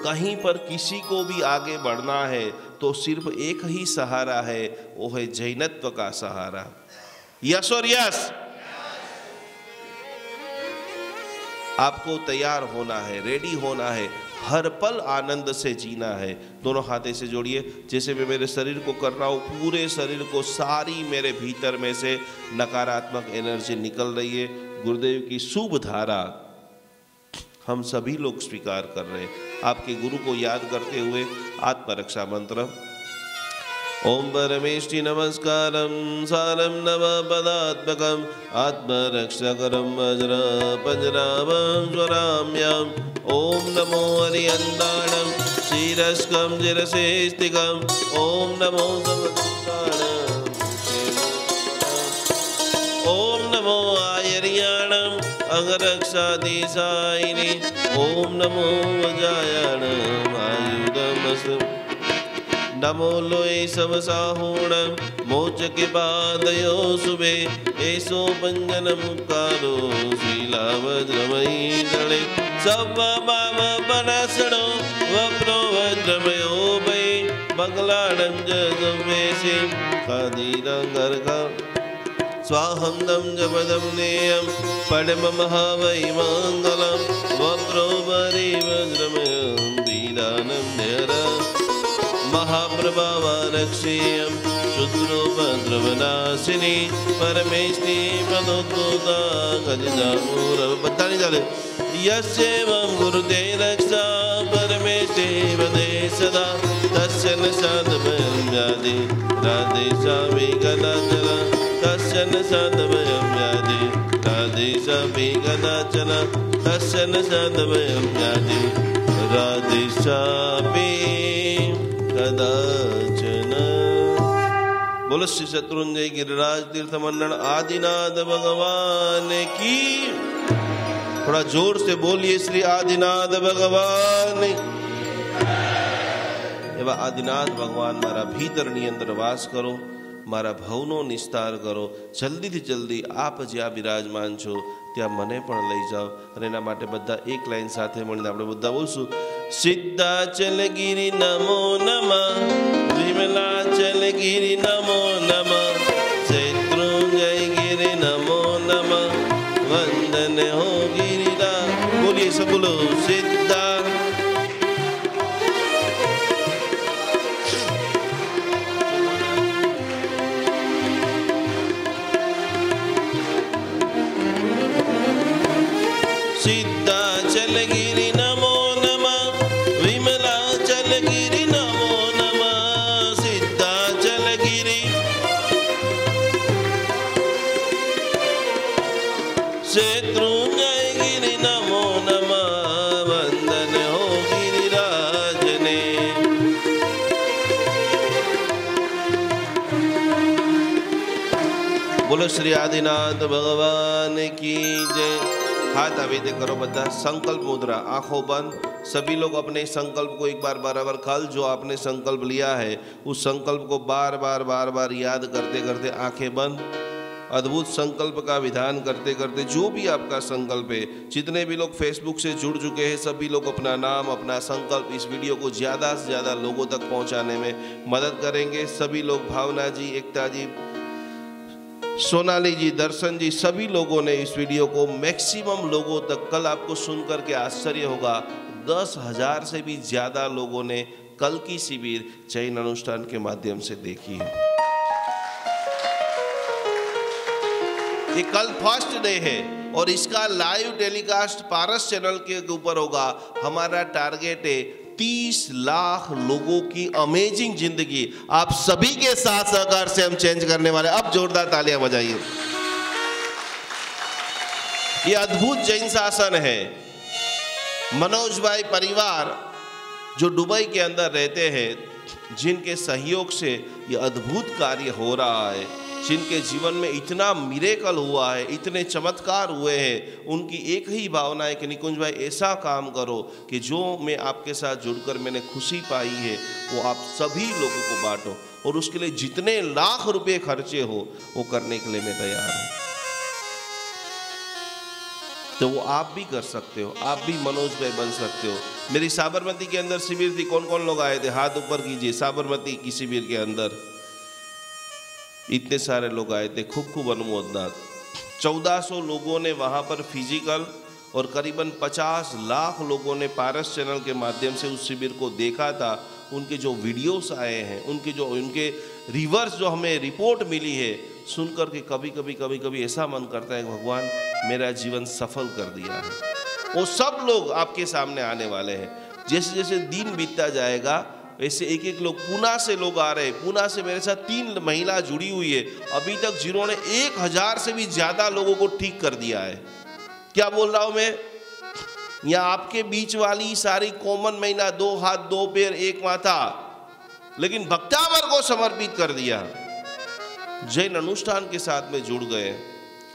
कहीं पर किसी को भी आगे बढ़ना है तो सिर्फ एक ही सहारा है, वो है जैनत्व का सहारा। यस और यस। आपको तैयार होना है, रेडी होना है, हर पल आनंद से जीना है। दोनों हाथ से जोड़िए, जैसे मैं मेरे शरीर को कर रहा हूँ, पूरे शरीर को सारी मेरे भीतर में से नकारात्मक एनर्जी निकल रही है। गुरुदेव की शुभ धारा हम सभी लोग स्वीकार कर रहे हैं। आपके गुरु को याद करते हुए आत्मरक्षा मंत्र। ओम परमेष्टि नमस्कारम सारम नव पदात्मकम आत्मरक्षकरम वज्र पंजरावं स्वराम्यम। ओम नमो हरिअन्दाणं शिरस्कं शिरसेस्तिकम्। ओम नमो समस्ताणं। ओम नमो आयर्याणं अंगरक्षादिशायिने। ओम नमो वज्रायणं आयुधमस्तु। नमो लोय समसाहूणं मोचके पादयो शुभे। एषो पंजन मुक्कारो शीलावज्रमयी दले। सव्वामावपनसणो वप्रो वज्रमयो वै। मंगलानं जगवेशे खादीरंगर्घा। स्वाहं दं जपदं नेयं पडममहावै मङ्गलं। वप्रो वरि वज्रमयं दीदानं न्यरा। महाप्रभावारक्षेयं शुद्रोपद्रवनाशिनी। परमेष्टि पदोद्भूता गजदामूरव। बताने चले। यस्येवं गुरुते रक्षा परमेष्टि पदे सदा। तस्य न साधभयं व्याधि राधे स्वामी गदाचल। तस्य न साधभयं व्याधि राधे स्वामी गदाचल। तस्य न साधभयं व्याधि राधे स्वामी कदाचन। बोलो श्री शत्रुंजय गिरिराज तीर्थ मंडल आदिनाथ भगवान की। थोड़ा जोर से बोलिए श्री आदिनाथ भगवान। एवं आदिनाथ भगवान मारा भीतर नियंत्र वास करो, मारा भवनो निस्तार करो। जल्दी थी जल्दी आप ज्યાં બિરાજમાન છો ત્યાં મને પણ લઈ જાઓ। અને એના માટે બધા એક લાઈન સાથે મળીને આપણે બધા બોલશું। સિદ્ધાચલગિરી નમો નમઃ। વિમલાચલગિરી નમો નમઃ। શેત્રુંજયગિરી નમો નમઃ। વંદન હો गिरिराज। बोलिए सब बोलो। सिद्धा सिद्धाचलगिरि नमो नमः। विमलाचलगिरि नमो नमः। सिद्धाचलगिरि शत्रुंजयगिरि नमो नमः। वंदन हो गिरिराजने। बोलो श्री आदिनाथ भगवान की जय। हाथ आवेदन करो बता। संकल्प मुद्रा, आंखों बंद। सभी लोग अपने संकल्प को एक बार बराबर, कल जो आपने संकल्प लिया है उस संकल्प को बार बार याद करते करते आंखें बंद। अद्भुत संकल्प का विधान करते करते जो भी आपका संकल्प है, जितने भी लोग फेसबुक से जुड़ चुके हैं सभी लोग अपना नाम, अपना संकल्प इस वीडियो को ज़्यादा से ज़्यादा लोगों तक पहुंचाने में मदद करेंगे। सभी लोग, भावना जी, एकता जी, सोनाली जी, दर्शन जी, सभी लोगों ने इस वीडियो को मैक्सिमम लोगों तक, कल आपको सुनकर के आश्चर्य होगा 10,000 से भी ज़्यादा लोगों ने कल की शिविर जैन अनुष्ठान के माध्यम से देखी है। ये कल फर्स्ट डे है और इसका लाइव टेलीकास्ट पारस चैनल के ऊपर होगा। हमारा टारगेट है 30 लाख लोगों की अमेजिंग जिंदगी आप सभी के साथ सहकार से हम चेंज करने वाले। अब जोरदार तालियां बजाइए। ये अद्भुत जैन शासन है। मनोज भाई परिवार जो दुबई के अंदर रहते हैं, जिनके सहयोग से ये अद्भुत कार्य हो रहा है, जिनके जीवन में इतना मिरेकल हुआ है, इतने चमत्कार हुए हैं, उनकी एक ही भावना है कि निकुंज भाई ऐसा काम करो कि जो मैं आपके साथ जुड़कर मैंने खुशी पाई है वो आप सभी लोगों को बांटो। और उसके लिए जितने लाख रुपए खर्चे हो वो करने के लिए मैं तैयार हूँ। तो वो आप भी कर सकते हो, आप भी मनोज भाई बन सकते हो। मेरी साबरमती के अंदर शिविर थी, कौन कौन लोग आए थे? हाथ ऊपर कीजिए। साबरमती की शिविर के अंदर इतने सारे लोग आए थे, खूब खूब अनुमोदन। 1400 लोगों ने वहाँ पर फिजिकल और करीबन 50 लाख लोगों ने पारस चैनल के माध्यम से उस शिविर को देखा था। उनके जो वीडियोस आए हैं, उनके रिवर्स जो हमें रिपोर्ट मिली है, सुनकर के कभी कभी ऐसा मन करता है भगवान मेरा जीवन सफल कर दिया है। वो सब लोग आपके सामने आने वाले हैं। जैसे जैसे दिन बीतता जाएगा वैसे एक एक लोग, पूना से लोग आ रहे हैं। पूना से मेरे साथ 3 महिला जुड़ी हुई है अभी तक, जिन्होंने 1000 से भी ज्यादा लोगों को ठीक कर दिया है। क्या बोल रहा हूं मैं? या आपके बीच वाली सारी कॉमन महिला, 2 हाथ 2 पैर 1 माथा, लेकिन भक्तावर को समर्पित कर दिया, जैन अनुष्ठान के साथ में जुड़ गए।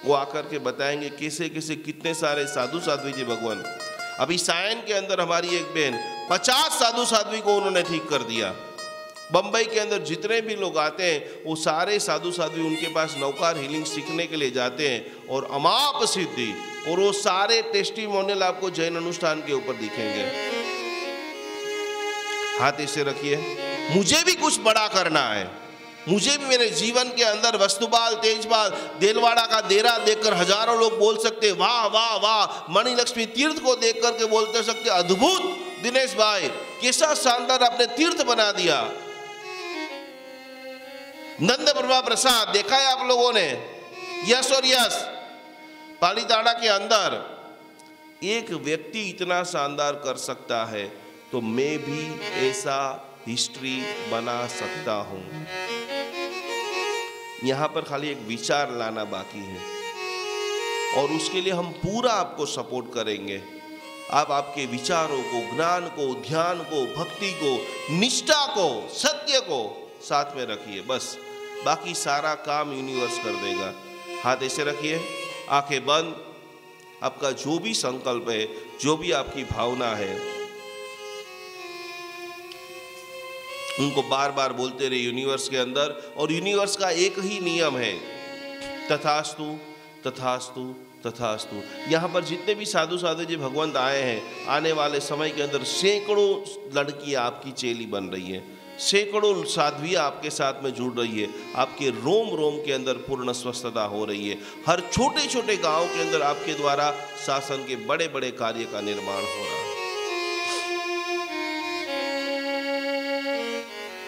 वो आकर के बताएंगे कैसे कैसे कितने सारे साधु साध्वी जी भगवान। अभी सायन के अंदर हमारी एक बहन 50 साधु साध्वी को उन्होंने ठीक कर दिया। बंबई के अंदर जितने भी लोग आते हैं वो सारे साधु साध्वी उनके पास नौकार हीलिंग सीखने के लिए जाते हैं और अमाप सिद्धि, और वो सारे टेस्टिमोनियल आपको जैन अनुष्ठान के ऊपर दिखेंगे। हाथ ऐसे रखिए, मुझे भी कुछ बड़ा करना है, मुझे भी मेरे जीवन के अंदर वस्तुपाल, तेजपाल, देलवाड़ा का डेरा देखकर हजारों लोग बोल सकते वाह वाह वाह। मणि लक्ष्मी तीर्थ को देख करके बोलते सकते अद्भुत दिनेश भाई, कैसा शानदार आपने तीर्थ बना दिया। नंद प्रभा प्रसाद देखा है आप लोगों ने? यस और यस। पालीताड़ा के अंदर एक व्यक्ति इतना शानदार कर सकता है तो मैं भी ऐसा हिस्ट्री बना सकता हूं। यहां पर खाली एक विचार लाना बाकी है और उसके लिए हम पूरा आपको सपोर्ट करेंगे। आप आपके विचारों को, ज्ञान को, ध्यान को, भक्ति को, निष्ठा को, सत्य को साथ में रखिए, बस बाकी सारा काम यूनिवर्स कर देगा। हाथ ऐसे रखिए, आंखें बंद। आपका जो भी संकल्प है, जो भी आपकी भावना है, उनको बार बार बोलते रहे यूनिवर्स के अंदर। और यूनिवर्स का एक ही नियम है, तथास्तु तथास्तु तथास्तु। यहाँ पर जितने भी साधु साधु जी भगवंत आए हैं, आने वाले समय के अंदर सैकड़ों लड़कियाँ आपकी चेली बन रही हैं, सैकड़ों साध्वियाँ आपके साथ में जुड़ रही है, आपके रोम रोम के अंदर पूर्ण स्वस्थता हो रही है। हर छोटे छोटे गांव के अंदर आपके द्वारा शासन के बड़े बड़े कार्य का निर्माण हो रहा है।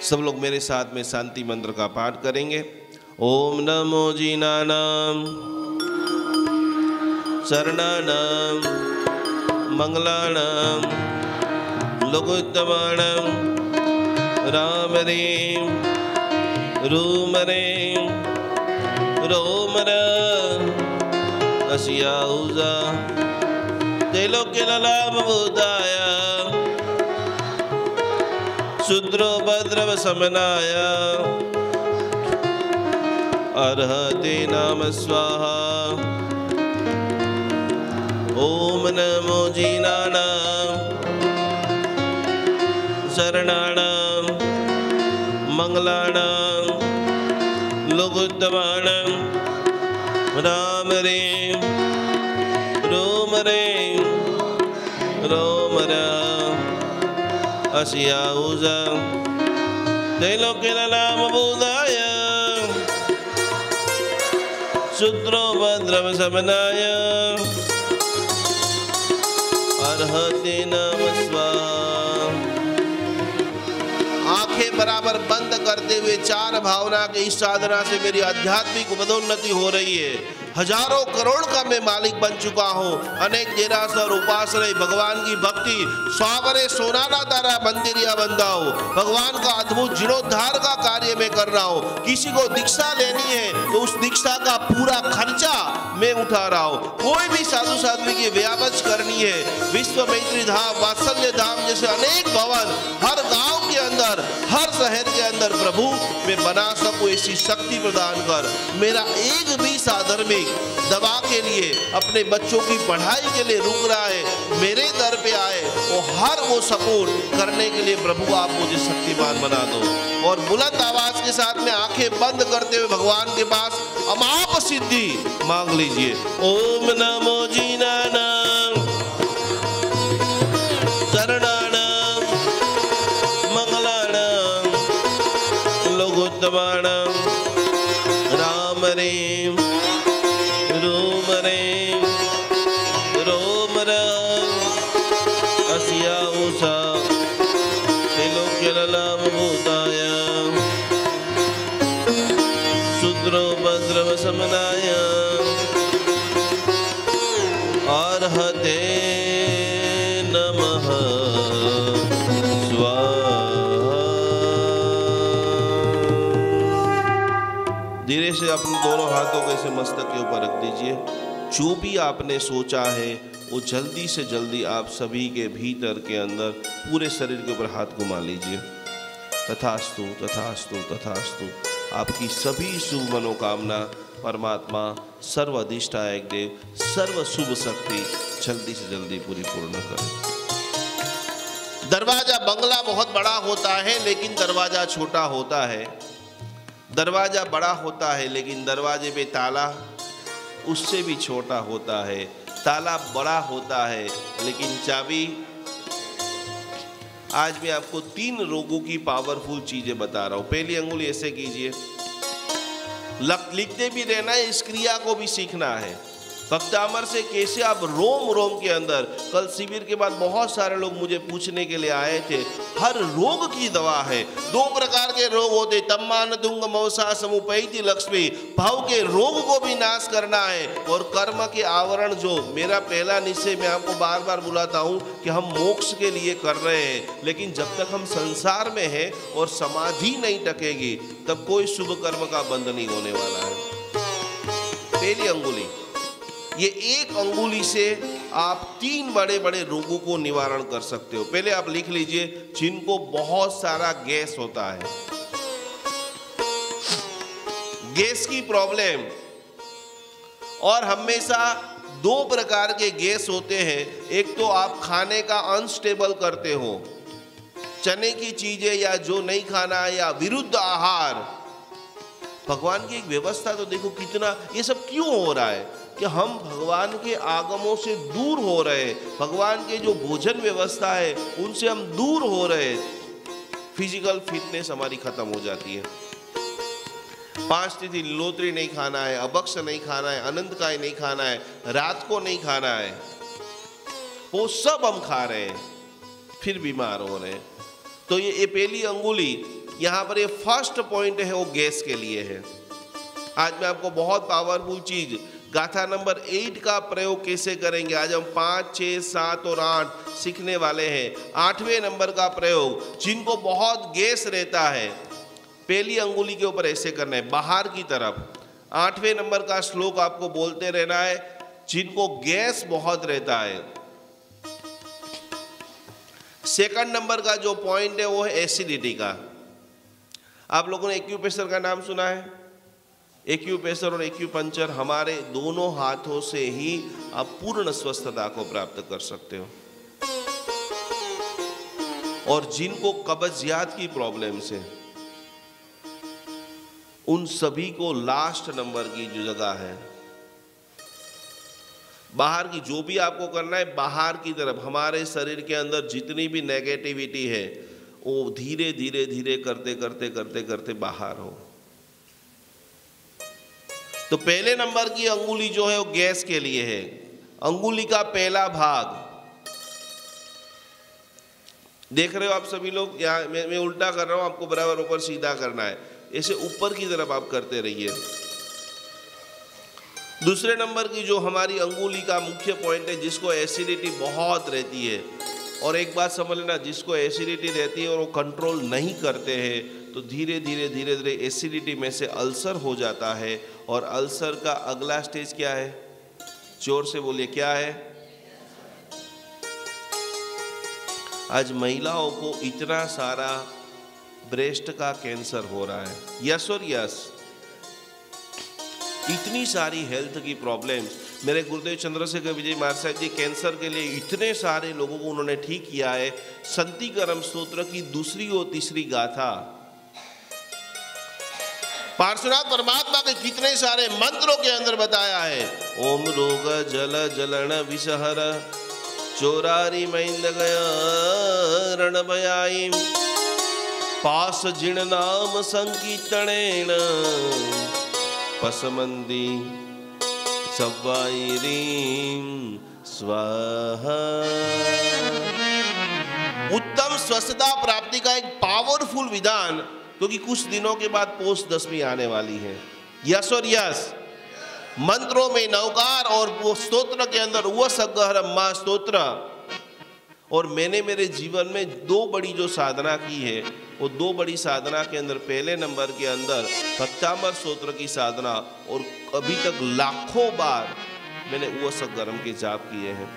सब लोग मेरे साथ में शांति मंत्र का पाठ करेंगे। ओम नमो जीनानाम शरणानाम मंगलानाम लोकोत्तमानाम राम रीम रूम रीम रोम असियाऊजा तेलो के लाभ बुदाया शूद्रोपद्रव समनाय अर्हते नाम स्वाहा। ओम नमो जीनानाम शरणानाम मंगलानाम लोकोत्तमानाम राम रीम रोम रीम रोम असियाऊजा त्रैलोक्यनाम बुदाय शूद्रोपद्रव समनाय अर्हते नाम स्वाहा। आंखें बराबर बंद करते हुए चार भावना के इस साधना से मेरी आध्यात्मिक पदोन्नति हो रही है। हजारों करोड़ का मैं मालिक बन चुका हूँ। अनेक देरासर उपासना, भगवान की भक्ति, स्वावरे सोनाना तारा मंदिरिया बंदा हूँ। भगवान का अद्भुत जीर्णोद्धार का कार्य मैं कर रहा हूँ। किसी को दीक्षा लेनी है तो उस दीक्षा का पूरा खर्चा मैं उठा रहा हूँ। कोई भी साधु साध्वी की व्यापच करनी है, विश्व मैत्री धाम, वात्सल्य धाम जैसे अनेक भवन हर गांव के अंदर, हर शहर के अंदर प्रभु मैं बना सकूं, ऐसी शक्ति प्रदान कर। मेरा एक भी साधर्मिक दवा के लिए, अपने बच्चों की पढ़ाई के लिए रुक रहा है, मेरे दर पे आए और हर वो सपोर्ट करने के लिए प्रभु आप मुझे शक्तिमान बना दो। और बुलंद आवाज के साथ में आंखें बंद करते हुए भगवान के पास अमाप सिद्धि मांग लीजिए। ओम नमो जीनानाम प्रमाणम राम रेम रोम रेम रोम राम अस्या उषा त्रिलोक्यललाम भूताय शूद्रोपद्रव समनाय अर्हते नमः स्वाहा। धीरे से अपने दोनों हाथों को ऐसे मस्तक के ऊपर रख दीजिए। जो भी आपने सोचा है वो जल्दी से जल्दी आप सभी के भीतर के अंदर पूरे शरीर के ऊपर हाथ घुमा लीजिए। तथास्तु तथास्तु तथास्तु। आपकी सभी शुभ मनोकामना परमात्मा सर्व अधिष्ठायक देव सर्व शुभ शक्ति जल्दी से जल्दी पूर्ण करें। दरवाजा बंगला बहुत बड़ा होता है लेकिन दरवाजा छोटा होता है। दरवाजा बड़ा होता है लेकिन दरवाजे पे ताला उससे भी छोटा होता है। ताला बड़ा होता है लेकिन चाबी। आज मैं आपको 3 रोगों की पावरफुल चीजें बता रहा हूं। पहली अंगुली ऐसे कीजिए, लिखते भी रहना है, इस क्रिया को भी सीखना है। भक्तामर से कैसे आप रोम रोम के अंदर। कल शिविर के बाद बहुत सारे लोग मुझे पूछने के लिए आए थे। हर रोग की दवा है। 2 प्रकार के रोग होते, तम्मान तुंग मौसा समुपैति लक्ष्मी। भाव के रोग को भी नाश करना है और कर्म के आवरण। जो मेरा पहला निश्चय मैं आपको बार बार बुलाता हूँ कि हम मोक्ष के लिए कर रहे हैं, लेकिन जब तक हम संसार में हैं और समाधि नहीं टकेगी तब कोई शुभ कर्म का बंध नहीं होने वाला है। पहली अंगुली, ये एक अंगुली से आप 3 बड़े बड़े रोगों को निवारण कर सकते हो। पहले आप लिख लीजिए, जिनको बहुत सारा गैस होता है, गैस की प्रॉब्लम। और हमेशा 2 प्रकार के गैस होते हैं। एक तो आप खाने का अनस्टेबल करते हो, चने की चीजें या जो नहीं खाना है या विरुद्ध आहार। भगवान की एक व्यवस्था तो देखो कितना, ये सब क्यों हो रहा है कि हम भगवान के आगमों से दूर हो रहे हैं। भगवान के जो भोजन व्यवस्था है उनसे हम दूर हो रहे हैं। फिजिकल फिटनेस हमारी खत्म हो जाती है। 5 तिथि लोत्री नहीं खाना है, अभक्ष नहीं खाना है, अनंत काय नहीं खाना है, रात को नहीं खाना है, वो सब हम खा रहे हैं, फिर बीमार हो रहे हैं। तो ये पहली अंगुली यहाँ पर ये फर्स्ट पॉइंट है, वो गैस के लिए है। आज मैं आपको बहुत पावरफुल चीज गाथा नंबर 8 का प्रयोग कैसे करेंगे। आज हम 5, 6, 7 और 8 सीखने वाले हैं। 8वें नंबर का प्रयोग, जिनको बहुत गैस रहता है, पहली अंगुली के ऊपर ऐसे करना है बाहर की तरफ। 8वें नंबर का श्लोक आपको बोलते रहना है, जिनको गैस बहुत रहता है। सेकंड नंबर का जो पॉइंट है वो है एसिडिटी का। आप लोगों ने एक्यूप्रेशर का नाम सुना है। एक्यूप्रेशर और एक्यूपंक्चर हमारे दोनों हाथों से ही आप पूर्ण स्वस्थता को प्राप्त कर सकते हो। और जिनको कब्जियत की प्रॉब्लम से, उन सभी को लास्ट नंबर की जो जगह है, बाहर की, जो भी आपको करना है बाहर की तरफ। हमारे शरीर के अंदर जितनी भी नेगेटिविटी है वो धीरे धीरे धीरे करते करते करते करते बाहर हो। तो पहले नंबर की अंगुली जो है वो गैस के लिए है। अंगुली का पहला भाग देख रहे हो आप सभी लोग। यहाँ मैं उल्टा कर रहा हूं, आपको बराबर ऊपर सीधा करना है। ऐसे ऊपर की तरफ आप करते रहिए। दूसरे नंबर की जो हमारी अंगुली का मुख्य पॉइंट है, जिसको एसिडिटी बहुत रहती है। और एक बात समझ लेना, जिसको एसिडिटी रहती है और वो कंट्रोल नहीं करते हैं तो धीरे धीरे धीरे धीरे एसिडिटी में से अल्सर हो जाता है। और अल्सर का अगला स्टेज क्या है? जोर से बोलिए, क्या है? आज महिलाओं को इतना सारा ब्रेस्ट का कैंसर हो रहा है। यस और यस, इतनी सारी हेल्थ की प्रॉब्लम्स। मेरे गुरुदेव चंद्रशेखर विजय महाराज साहब जी कैंसर के लिए इतने सारे लोगों को उन्होंने ठीक किया है। संतिकरम स्तोत्र की 2री और 3री गाथा, पार्श्वनाथ परमात्मा के कितने सारे मंत्रों के अंदर बताया है। ओम रोग जल जलन विषहर चोरारी मैंद गया रण भयाईम पास जिण नाम संकीर्तनेन पसमंदी सवाईरीं स्वाहा। उत्तम स्वस्थता प्राप्ति का एक पावरफुल विधान, क्योंकि कुछ दिनों के बाद पोष दशमी आने वाली है। यस और यस। मंत्रों में नवकार और वो स्तोत्र के अंदर वो सग्गहरम मां स्तोत्र, और मैंने मेरे जीवन में दो बड़ी जो साधना की है, वो दो बड़ी साधना के अंदर पहले नंबर के अंदर भक्तामर स्तोत्र की साधना, और अभी तक लाखों बार मैंने वो सग्गहरम के जाप किए हैं।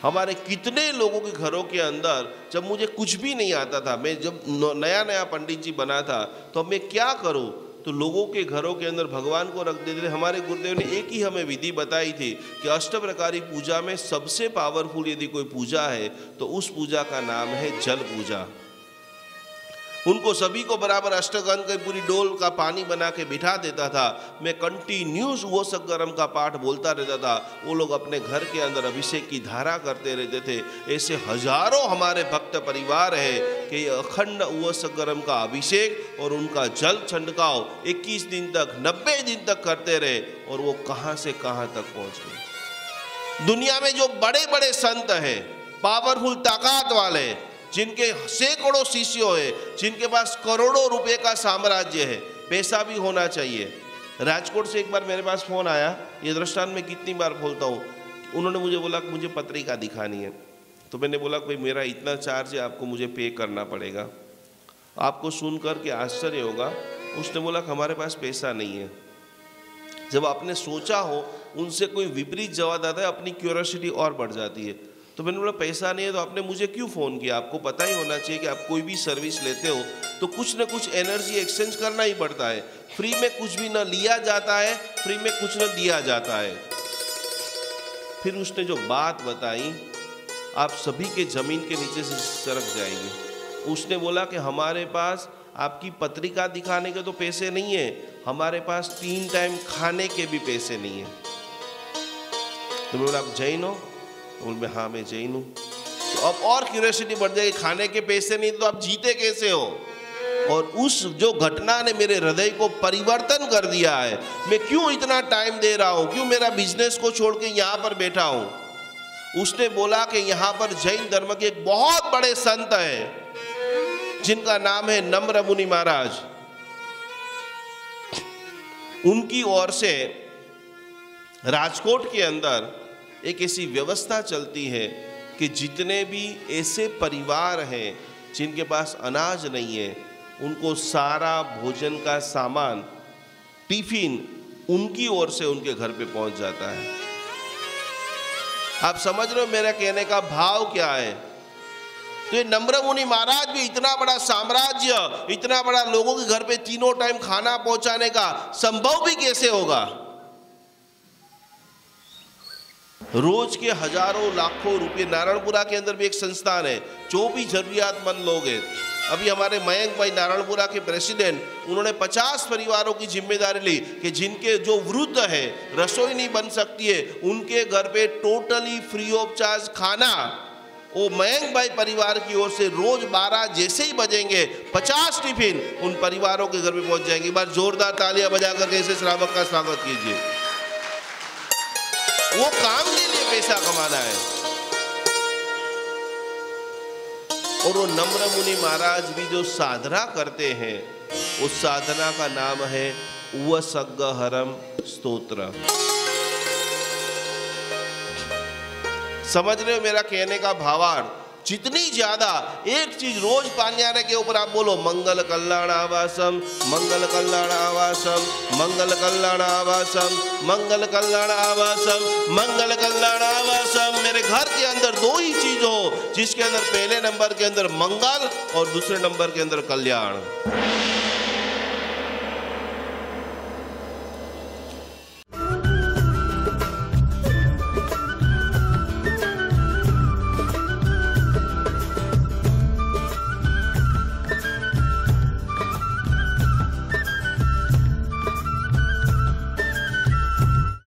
हमारे कितने लोगों के घरों के अंदर जब मुझे कुछ भी नहीं आता था, मैं जब नया नया पंडित जी बना था, तो अब मैं क्या करूं, तो लोगों के घरों के अंदर भगवान को रख देते थे। हमारे गुरुदेव ने एक ही हमें विधि बताई थी कि अष्टप्रकारी पूजा में सबसे पावरफुल यदि कोई पूजा है तो उस पूजा का नाम है जल पूजा। उनको सभी को बराबर अष्टगंध की पूरी डोल का पानी बना के बिठा देता था। मैं कंटिन्यूस वो सग्गहरम का पाठ बोलता रहता था। वो लोग अपने घर के अंदर अभिषेक की धारा करते रहते थे। ऐसे हजारों हमारे भक्त परिवार है कि अखंड वो सग्गहरम का अभिषेक और उनका जल छंटकाव 21 दिन तक 90 दिन तक करते रहे, और वो कहाँ से कहाँ तक पहुँच गए। दुनिया में जो बड़े बड़े संत हैं, पावरफुल ताकत वाले, जिनके सैकड़ों शिष्य है, जिनके पास करोड़ों रुपए का साम्राज्य है, पैसा भी होना चाहिए। राजकोट से एक बार मेरे पास फोन आया, ये दृष्टांत में कितनी बार बोलता हूँ। उन्होंने मुझे बोला कि मुझे पत्रिका दिखानी है, तो मैंने बोला भाई मेरा इतना चार्ज है, आपको मुझे पे करना पड़ेगा। आपको सुनकर के आश्चर्य होगा, उसने बोला कि हमारे पास पैसा नहीं है। जब आपने सोचा हो उनसे कोई विपरीत जवाब आता है, अपनी क्यूरियोसिटी और बढ़ जाती है। तो मैंने बोला पैसा नहीं है तो आपने मुझे क्यों फ़ोन किया? आपको पता ही होना चाहिए कि आप कोई भी सर्विस लेते हो तो कुछ ना कुछ एनर्जी एक्सचेंज करना ही पड़ता है। फ्री में कुछ भी ना लिया जाता है, फ्री में कुछ ना दिया जाता है। फिर उसने जो बात बताई, आप सभी के ज़मीन के नीचे से सरक जाएंगे। उसने बोला कि हमारे पास आपकी पत्रिका दिखाने के तो पैसे नहीं है, हमारे पास 3 टाइम खाने के भी पैसे नहीं है। तो मैं बोला आप जैन हो? बोल में हाँ मैं जैन हूँ। तो अब और क्यूरियोसिटी बढ़ जाएगी, खाने के पैसे नहीं तो आप जीते कैसे हो? और उस जो घटना ने मेरे हृदय को परिवर्तन कर दिया है। मैं क्यों इतना टाइम दे रहा हूँ, क्यों मेरा बिजनेस को छोड़ के यहाँ पर बैठा हूँ। उसने बोला कि यहाँ पर जैन धर्म के एक बहुत बड़े संत हैं जिनका नाम है नम्र मुनि महाराज। उनकी ओर से राजकोट के अंदर एक ऐसी व्यवस्था चलती है कि जितने भी ऐसे परिवार हैं जिनके पास अनाज नहीं है, उनको सारा भोजन का सामान, टिफिन उनकी ओर से उनके घर पे पहुंच जाता है। आप समझ रहे हो मेरा कहने का भाव क्या है? तो ये नम्र मुनि महाराज भी इतना बड़ा साम्राज्य, इतना बड़ा लोगों के घर पे 3 टाइम खाना पहुंचाने का संभव भी कैसे होगा? रोज के हजारों लाखों रुपए। नारायणपुरा के अंदर भी एक संस्थान है, जो भी जरूरियातमंद लोग हैं। अभी हमारे मयंक भाई नारायणपुरा के प्रेसिडेंट, उन्होंने 50 परिवारों की जिम्मेदारी ली कि जिनके जो वृद्ध है, रसोई नहीं बन सकती है, उनके घर पे टोटली फ्री ऑफ चार्ज खाना वो मयंक भाई परिवार की ओर से रोज 12 जैसे ही बजेंगे 50 टिफिन उन परिवारों के घर पे पहुंच जाएंगे। एक बार जोरदार तालियां बजा करके ऐसे श्रावक का स्वागत कीजिए। वो काम के लिए पैसा कमाना है। और वो नम्र मुनि महाराज भी जो साधना करते हैं, उस साधना का नाम है उव सग्गहरम स्तोत्र। समझ रहे हो मेरा कहने का भावार्थ? जितनी ज्यादा एक चीज रोज पानी के ऊपर आप बोलो मंगल कल्याण आवासम, मंगल कल्याण आवासम, मंगल कल्याण आवासम, मंगल कल्याण आवासम, मंगल कल्याण आवासम। मेरे घर के अंदर 2 ही चीज हो जिसके अंदर पहले नंबर के अंदर मंगल और दूसरे नंबर के अंदर कल्याण।